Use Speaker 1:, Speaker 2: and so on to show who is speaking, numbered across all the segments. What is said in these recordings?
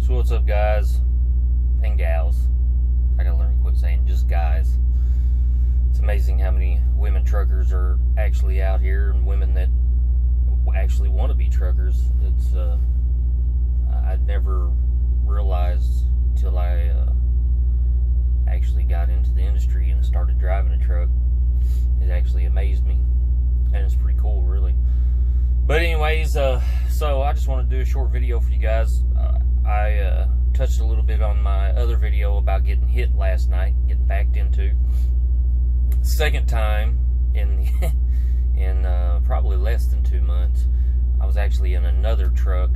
Speaker 1: So what's up, guys and gals? I gotta learn to quit saying just guys. It's amazing how many women truckers are actually out here, and women that actually want to be truckers. It's I'd never realized till I actually got into the industry and started driving a truck. It actually amazed me, and it's pretty cool, really. But anyways, so I just want to do a short video for you guys. I touched a little bit on my other video about getting hit last night, getting backed into. Second time in probably less than 2 months. I was actually in another truck.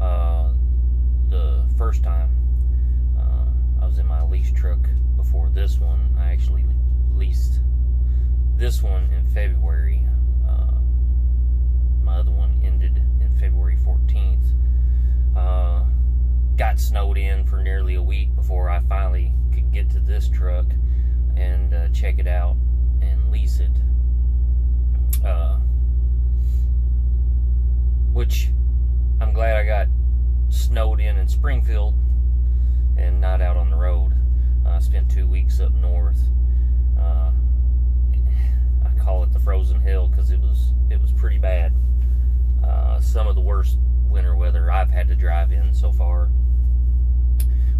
Speaker 1: The first time I was in my lease truck before this one. I actually leased this one in February. My other one ended in February 14th. Got snowed in for nearly a week before I finally could get to this truck and check it out and lease it. Which I'm glad I got snowed in Springfield and not out on the road. I spent 2 weeks up north. I call it the frozen hill because it was pretty bad. Some of the worst winter weather I've had to drive in so far,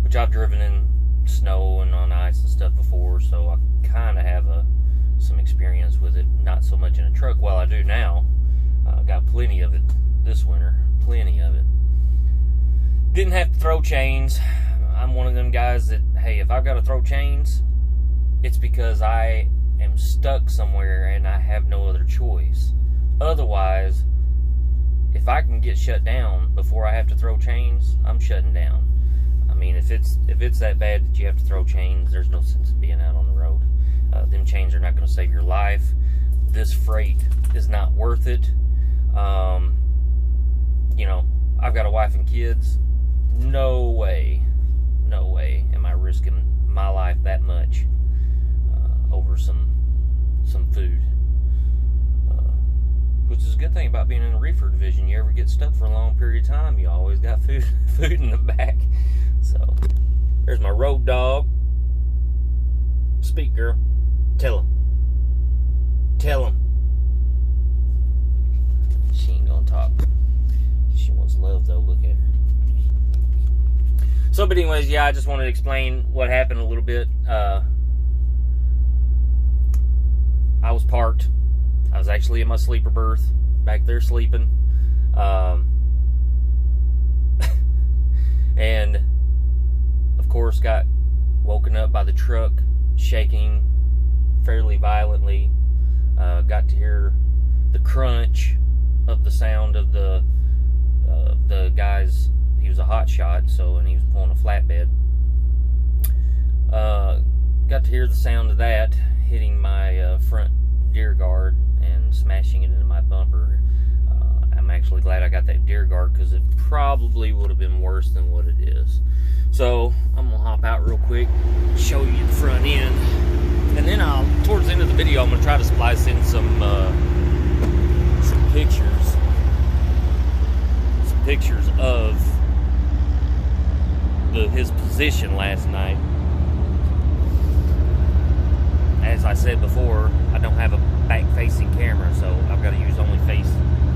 Speaker 1: which I've driven in snow and on ice and stuff before, so I kind of have some experience with it. Not so much in a truck. Well, I do now. Got plenty of it this winter, plenty of it. Didn't have to throw chains. I'm one of them guys that, hey, if I've got to throw chains, it's because I am stuck somewhere and I have no other choice. Otherwise, if I can get shut down before I have to throw chains, I'm shutting down. I mean, if it's that bad that you have to throw chains, there's no sense in being out on the road. Them chains are not going to save your life. This freight is not worth it. You know, I've got a wife and kids. No way am I risking my life that much over some food. Which is a good thing about being in the reefer division. You ever get stuck for a long period of time, you always got food in the back. So, there's my road dog. Speak, girl. Tell him. Tell him. She ain't gonna talk. She wants love, though. Look at her. So, but anyways, yeah, I just wanted to explain what happened a little bit. I was parked. I was actually in my sleeper berth, back there sleeping. And, of course, got woken up by the truck shaking fairly violently. Got to hear the crunch of the sound of the guy's. He was a hot shot, and he was pulling a flatbed. Got to hear the sound of that hitting my front deer guard and smashing it into my bumper. I'm actually glad I got that deer guard because it probably would have been worse than what it is. So I'm gonna hop out real quick, show you the front end, and then towards the end of the video, I'm gonna try to splice in some pictures of his position last night. As I said before, I don't have a back-facing camera, so I've got to use only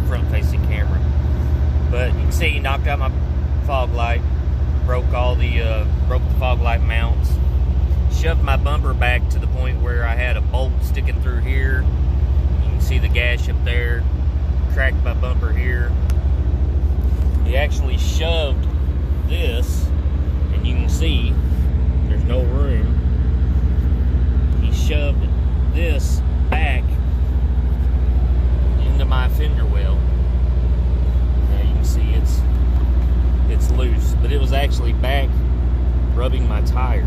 Speaker 1: front-facing camera. But you can see he knocked out my fog light, broke the fog light mounts, shoved my bumper back to the point where I had a bolt sticking through here. You can see the gash up there, cracked my bumper here. He actually shoved this, and you can see there's no room. He shoved this back into my fender well. Now you can see it's loose, but it was actually back rubbing my tire.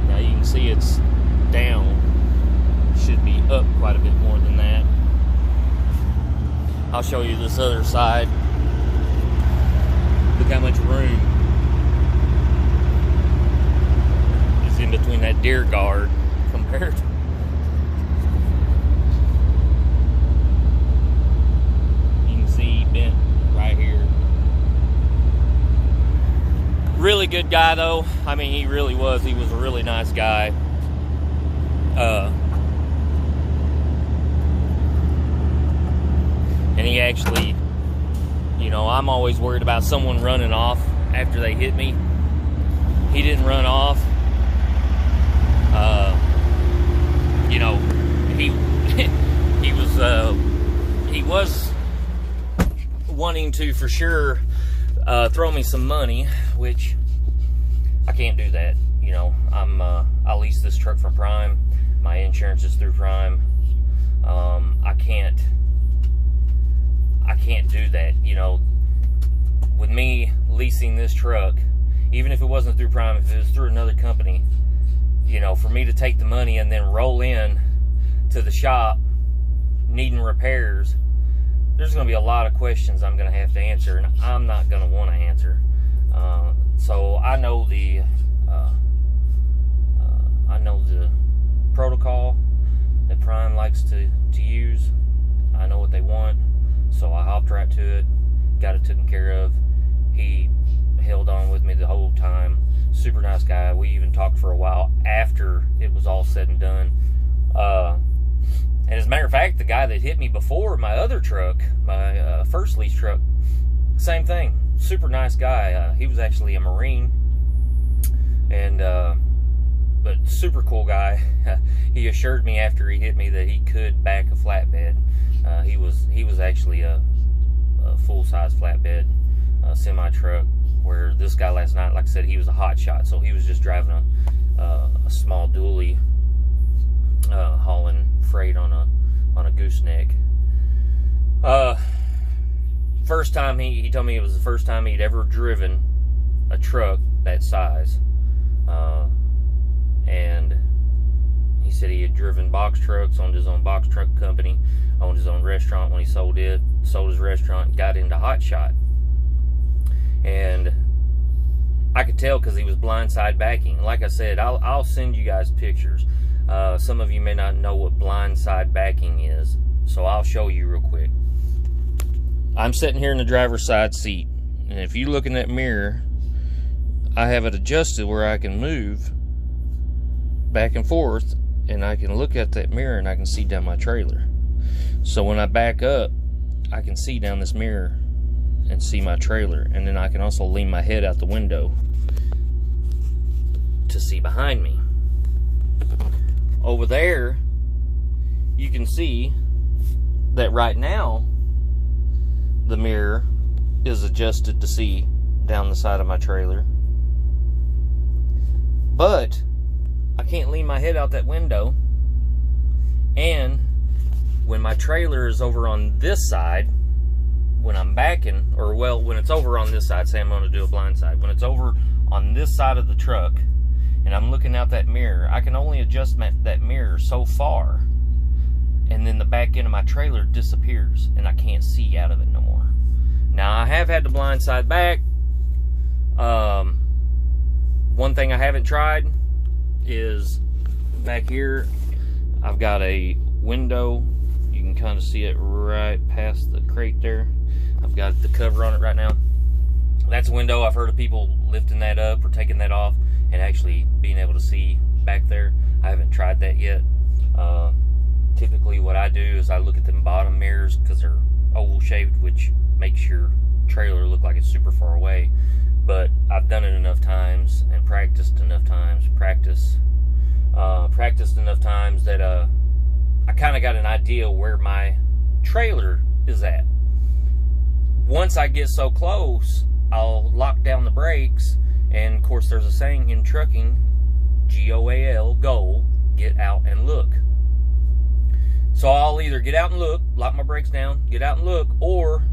Speaker 1: Now you can see it's down. Should be up quite a bit more than that. I'll show you this other side. Look how much room is in between that deer guard compared to. You can see bent right here. Really good guy, though. I mean, he really was. He was a really nice guy. And he actually, you know, I'm always worried about someone running off after they hit me. He didn't run off. You know, he was wanting to, for sure, throw me some money, which I can't do that. You know, I lease this truck from Prime. My insurance is through Prime. I can't do that. You know, with me leasing this truck, even if it wasn't through Prime, if it was through another company, you know, for me to take the money and then roll in to the shop needing repairs, there's going to be a lot of questions I'm going to have to answer, and I'm not going to want to answer. So I know the protocol that Prime likes to use. I know what they want, so I hopped right to it, got it taken care of. He held on with me the whole time. Super nice guy. We even talked for a while after it was all said and done. And as a matter of fact, the guy that hit me before, my other truck, my first lease truck, same thing. Super nice guy. He was actually a Marine, and but super cool guy. He assured me after he hit me that he could back a flatbed. He was actually a full-size flatbed semi truck. Where this guy last night, like I said, he was a hot shot, so he was just driving a small dually, hauling freight on a gooseneck. First time he told me it was the first time he'd ever driven a truck that size, and he said he had driven box trucks, owned his own box truck company, owned his own restaurant. When he sold his restaurant, got into hot shot. And I could tell because he was blindside backing. Like I said, I'll send you guys pictures. Some of you may not know what blindside backing is, so I'll show you real quick. I'm sitting here in the driver's side seat, and if you look in that mirror, I have it adjusted where I can move back and forth, and I can look at that mirror and I can see down my trailer. So when I back up, I can see down this mirror and see my trailer, and then I can also lean my head out the window to see behind me. Over there, you can see that right now the mirror is adjusted to see down the side of my trailer, but I can't lean my head out that window. And when my trailer is over on this side, when I'm backing, or well, when it's over on this side, say I'm going to do a blind side, when it's over on this side of the truck and I'm looking out that mirror, I can only adjust that mirror so far, and then the back end of my trailer disappears and I can't see out of it no more. Now, I have had the blind side back. One thing I haven't tried is back here I've got a window. You can kind of see it right past the crate there. I've got the cover on it right now. That's a window. I've heard of people lifting that up or taking that off and actually being able to see back there. I haven't tried that yet. Typically what I do is I look at them bottom mirrors because they're oval shaped, which makes your trailer look like it's super far away. But I've done it enough times and practiced enough times that I kind of got an idea where my trailer is at. Once I get so close, I'll lock down the brakes, and of course there's a saying in trucking, GOAL, goal, get out and look. So I'll either get out and look, lock my brakes down, get out and look, or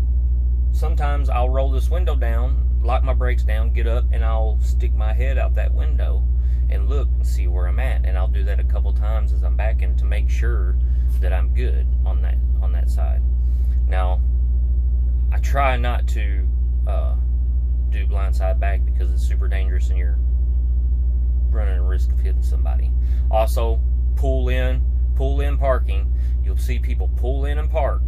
Speaker 1: sometimes I'll roll this window down, lock my brakes down, get up, and I'll stick my head out that window and look and see where I'm at. And I'll do that a couple times as I'm backing to make sure that I'm good on that side. Now, I try not to do blindside back because it's super dangerous and you're running a risk of hitting somebody. Also, pull in parking. You'll see people pull in and park,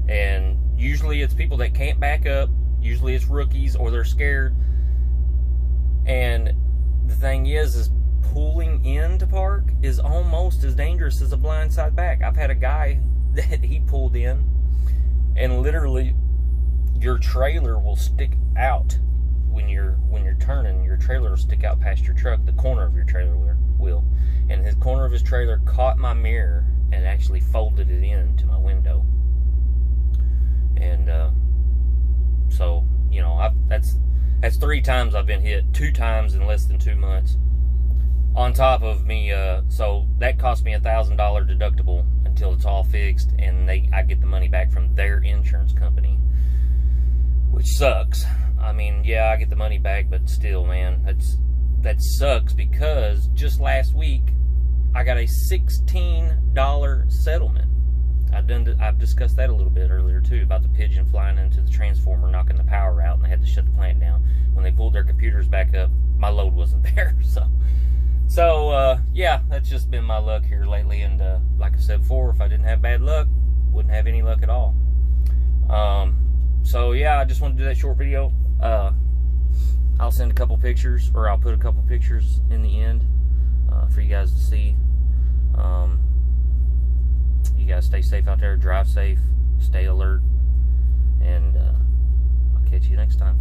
Speaker 1: and usually it's people that can't back up. Usually it's rookies, or they're scared. And the thing is pulling in to park is almost as dangerous as a blindside back. I've had a guy that he pulled in, and literally your trailer will stick out when you're turning. Your trailer will stick out past your truck, the corner of your trailer will. And the corner of his trailer caught my mirror and actually folded it in to my window. And so, you know, that's 3 times I've been hit, 2 times in less than 2 months. On top of me, so that cost me $1,000 deductible until it's all fixed, and I get the money back from their insurance company, which sucks. I mean, yeah, I get the money back, but still, man, that sucks, because just last week I got a $16 settlement. I've discussed that a little bit earlier too, about the pigeon flying into the transformer, knocking the power out, and they had to shut the plant down. When they pulled their computers back up, my load wasn't there. So yeah, that's just been my luck here lately. And like I said before, if I didn't have bad luck, wouldn't have any luck at all. So yeah, I just want to do that short video. I'll send a couple pictures, or I'll put a couple pictures in the end for you guys to see. You guys stay safe out there, drive safe, stay alert, and I'll catch you next time.